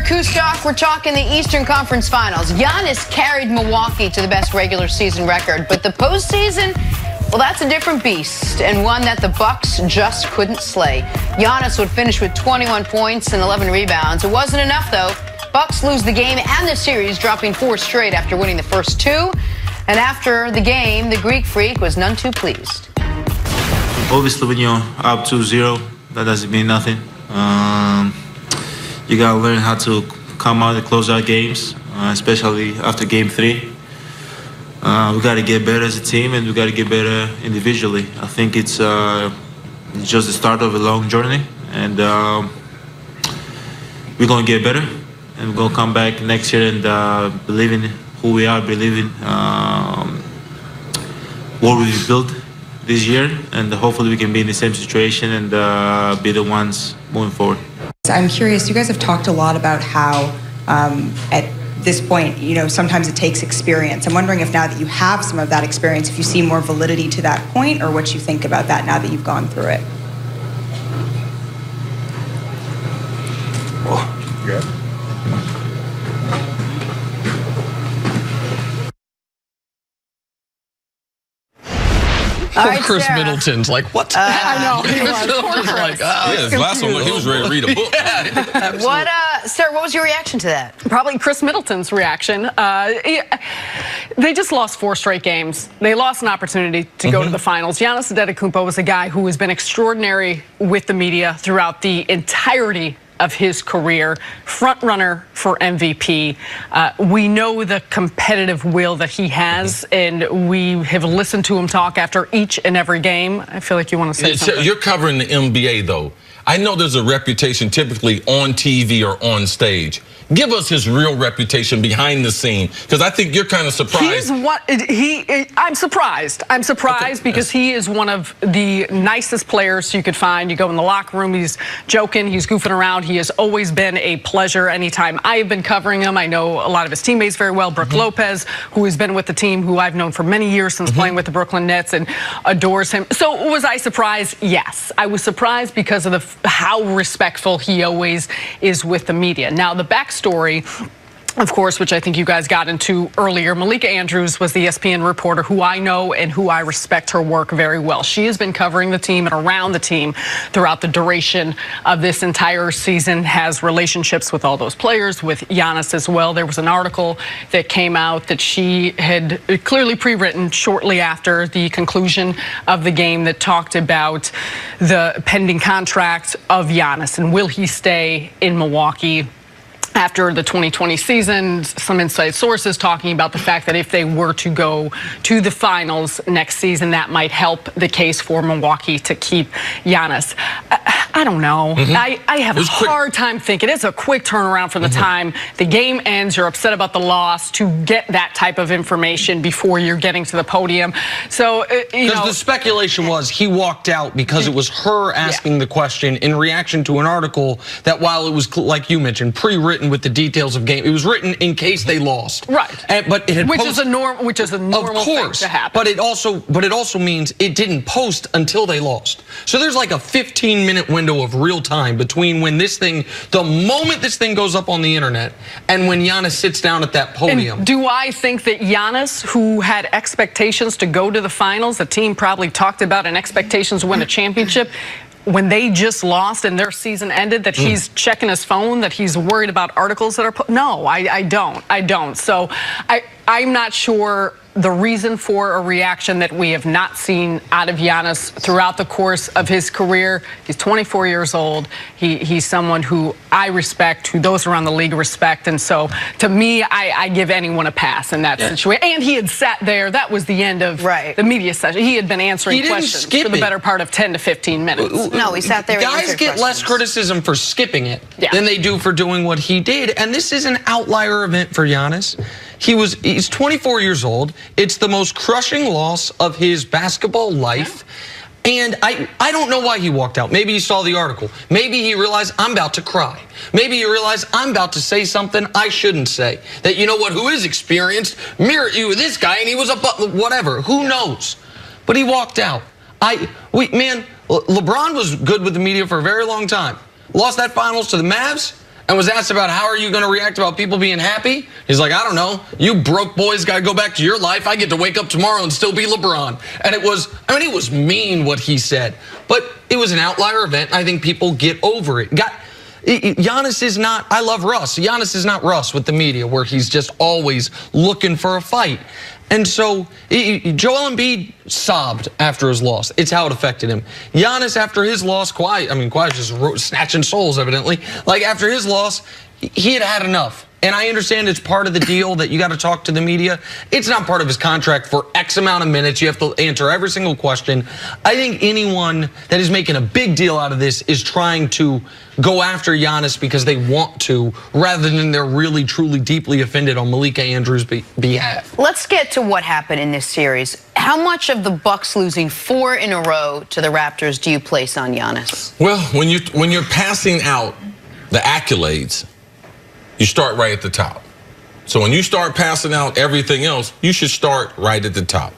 Kustok, we're talking the Eastern Conference Finals. Gainnis carried Milwaukee to the best regular season record, but the postseason, well, that's a different beast, and one that the Bucks just couldn't slay. Gainnis would finish with 21 points and 11 rebounds. It wasn't enough, though. Bucks lose the game and the series, dropping 4 straight after winning the first 2. And after the game, the Greek Freak was none too pleased. Obviously, when you're up 2-0, that doesn't mean nothing. You gotta learn how to come out and close out games, especially after game 3. We gotta get better as a team, and we gotta get better individually. I think it's just the start of a long journey, and we're gonna get better, and we're gonna come back next year and believe in who we are, believe in what we've built this year, and hopefully we can be in the same situation and be the ones moving forward. I'm curious, you guys have talked a lot about how at this point, sometimes it takes experience. I'm wondering if now that you have some of that experience, if you see more validity to that point, or what you think about that now that you've gone through it. Yeah. All right, Chris Sarah. Middleton's like, what? I know. Chris Middleton's like, his last one, he was ready to read a book. Sarah, what was your reaction to that? Probably Chris Middleton's reaction. They just lost 4 straight games. They lost an opportunity to go to the finals. Giannis Antetokounmpo was a guy who has been extraordinary with the media throughout the entirety of his career, front runner for MVP. We know the competitive will that he has, and we have listened to him talk after each and every game. I feel like you want to say something. You're covering the NBA, though. I know there's a reputation typically on TV or on stage. Give us his real reputation behind the scene, because I think you're kind of surprised. I'm surprised. I'm surprised because he is one of the nicest players you could find. You go in the locker room, he's joking, he's goofing around. He has always been a pleasure anytime I have been covering him. I know a lot of his teammates very well. Brooke Lopez, who has been with the team, who I've known for many years since playing with the Brooklyn Nets, and adores him. So was I surprised? Yes. I was surprised because of how respectful he always is with the media. Now, the backstory, of course, which I think you guys got into earlier, Malika Andrews was the ESPN reporter who I know and who I respect her work very well. She has been covering the team and around the team throughout the duration of this entire season, has relationships with all those players, with Giannis as well. There was an article that came out that she had clearly pre-written shortly after the conclusion of the game that talked about the pending contract of Giannis and will he stay in Milwaukee after the 2020 season. Some inside sources talking about the fact that if they were to go to the finals next season, that might help the case for Milwaukee to keep Giannis. I don't know. I have a hard time thinking. It's a quick turnaround from the time the game ends, you're upset about the loss, to get that type of information before you're getting to the podium. So, because the speculation was he walked out because it was her asking the question in reaction to an article that, while it was, like you mentioned, pre-written with the details of game, it was written in case they lost. Right. But it had which is a normal thing to happen. But it also means it didn't post until they lost. So there's like a 15-minute window of real time between when the moment this thing goes up on the internet and when Giannis sits down at that podium. And do I think that Giannis, who had expectations to go to the finals, the team probably talked about and expectations to win a championship, when they just lost and their season ended, that he's checking his phone, that he's worried about articles that are no, I don't. So I'm not sure the reason for a reaction that we have not seen out of Giannis throughout the course of his career. He's 24 years old. He's someone who I respect, who those around the league respect. And so, to me, I give anyone a pass in that situation. And he had sat there. That was the end of the media session. He had been answering questions for the better part of 10 to 15 minutes. No, he sat there and Guys get less criticism for skipping it than they do for doing what he did. And this is an outlier event for Giannis. He's 24 years old. It's the most crushing loss of his basketball life. And I don't know why he walked out. Maybe he saw the article. Maybe he realized, I'm about to cry. Maybe he realized, I'm about to say something I shouldn't say. That, you know what, who is experienced, mirror you with this guy, and he was whatever. Who knows? But he walked out. LeBron was good with the media for a very long time. Lost that finals to the Mavs, and was asked about how are you going to react about people being happy, he's like, I don't know. You broke boys got to go back to your life. I get to wake up tomorrow and still be LeBron. And it was mean what he said, but it was an outlier event. I think people get over it. Giannis is not, I love Russ. Giannis is not Russ with the media where he's just always looking for a fight. And so Joel Embiid sobbed after his loss. It's how it affected him. Giannis after his loss, Kawhi's just snatching souls evidently. Like after his loss, he had enough. And I understand it's part of the deal that you got to talk to the media. It's not part of his contract for X amount of minutes. You have to answer every single question. I think anyone that is making a big deal out of this is trying to go after Giannis because they want to, rather than they're really, truly, deeply offended on Malika Andrews' behalf. Let's get to what happened in this series. How much of the Bucks losing 4 in a row to the Raptors do you place on Giannis? Well, when you're passing out the accolades, you start right at the top. So when you start passing out everything else, you should start right at the top.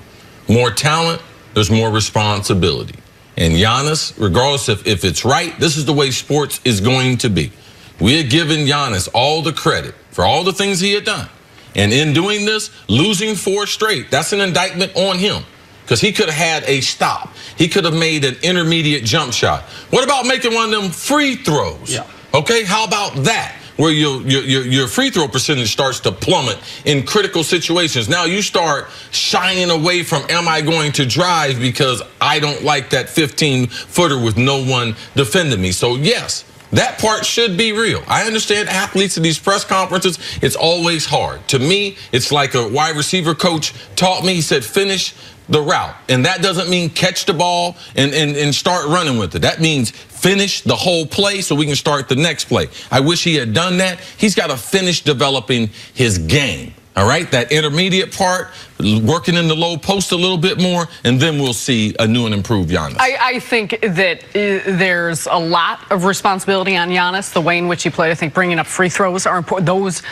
More talent, there's more responsibility. And Giannis, regardless if it's right, this is the way sports is going to be. We had given Giannis all the credit for all the things he had done. And in doing this, losing 4 straight, that's an indictment on him. Because he could have had a stop. He could have made an intermediate jump shot. What about making one of them free throws? Yeah. Okay, how about that? Where your free throw percentage starts to plummet in critical situations. Now you start shying away from, am I going to drive because I don't like that 15-footer with no one defending me? So yes, that part should be real. I understand athletes in these press conferences, it's always hard. To me, it's like a wide receiver coach taught me. He said, finish the route. And that doesn't mean catch the ball and start running with it. That means finish the whole play so we can start the next play. I wish he had done that. He's got to finish developing his game. All right, that intermediate part, working in the low post a little bit more, and then we'll see a new and improved Giannis. I think that there's a lot of responsibility on Giannis, the way in which he played. I think bringing up free throws are important. Those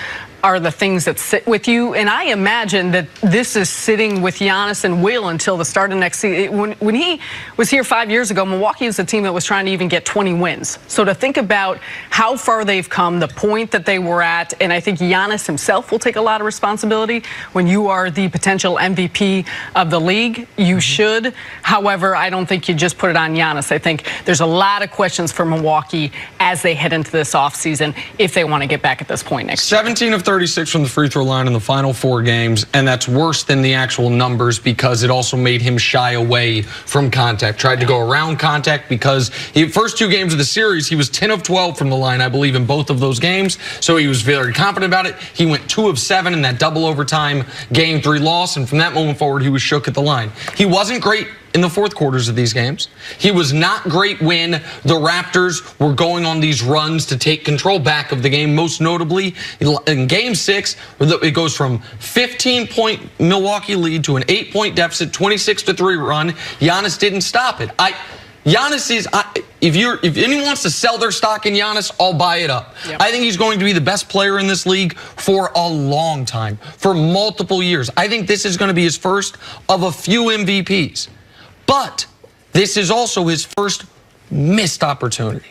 are the things that sit with you. And I imagine that this is sitting with Giannis and will until the start of next season. When he was here 5 years ago, Milwaukee was a team that was trying to even get 20 wins. So to think about how far they've come, the point that they were at, and I think Giannis himself will take a lot of responsibility. When you are the potential MVP of the league, you should. However, I don't think you just put it on Giannis. I think there's a lot of questions for Milwaukee as they head into this offseason if they want to get back at this point next year. 17 of 36 from the free throw line in the final 4 games, and that's worse than the actual numbers because it also made him shy away from contact. Tried to go around contact because first 2 games of the series, he was 10 of 12 from the line, I believe, in both of those games. So he was very confident about it. He went 2 of 7 in that double overtime game 3 loss, and from that moment forward, he was shook at the line. He wasn't great in the fourth quarters of these games. He was not great when the Raptors were going on these runs to take control back of the game, most notably in Game 6, it goes from 15-point Milwaukee lead to an 8-point deficit, 26-3 run. Giannis didn't stop it. Giannis is, if anyone wants to sell their stock in Giannis, I'll buy it up. Yep. I think he's going to be the best player in this league for a long time, for multiple years. I think this is going to be his first of a few MVPs. But this is also his first missed opportunity.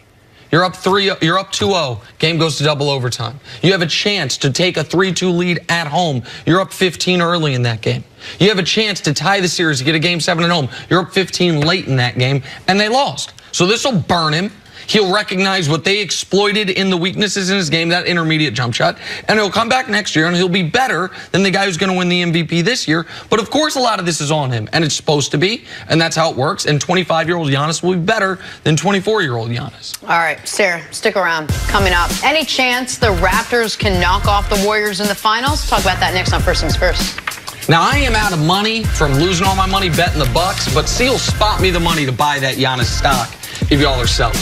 You're up 2-0. Game goes to double overtime. You have a chance to take a 3-2 lead at home. You're up 15 early in that game. You have a chance to tie the series, to get a Game 7 at home. You're up 15 late in that game, and they lost. So this will burn him. He'll recognize what they exploited in the weaknesses in his game, that intermediate jump shot, and he'll come back next year and he'll be better than the guy who's going to win the MVP this year. But of course, a lot of this is on him, and it's supposed to be, and that's how it works. And 25-year-old Giannis will be better than 24-year-old Giannis. All right, Sarah, stick around. Coming up, any chance the Raptors can knock off the Warriors in the finals? Talk about that next on First Things First. Now, I am out of money from losing all my money betting the Bucks, but Seal spot me the money to buy that Giannis stock if y'all are selling.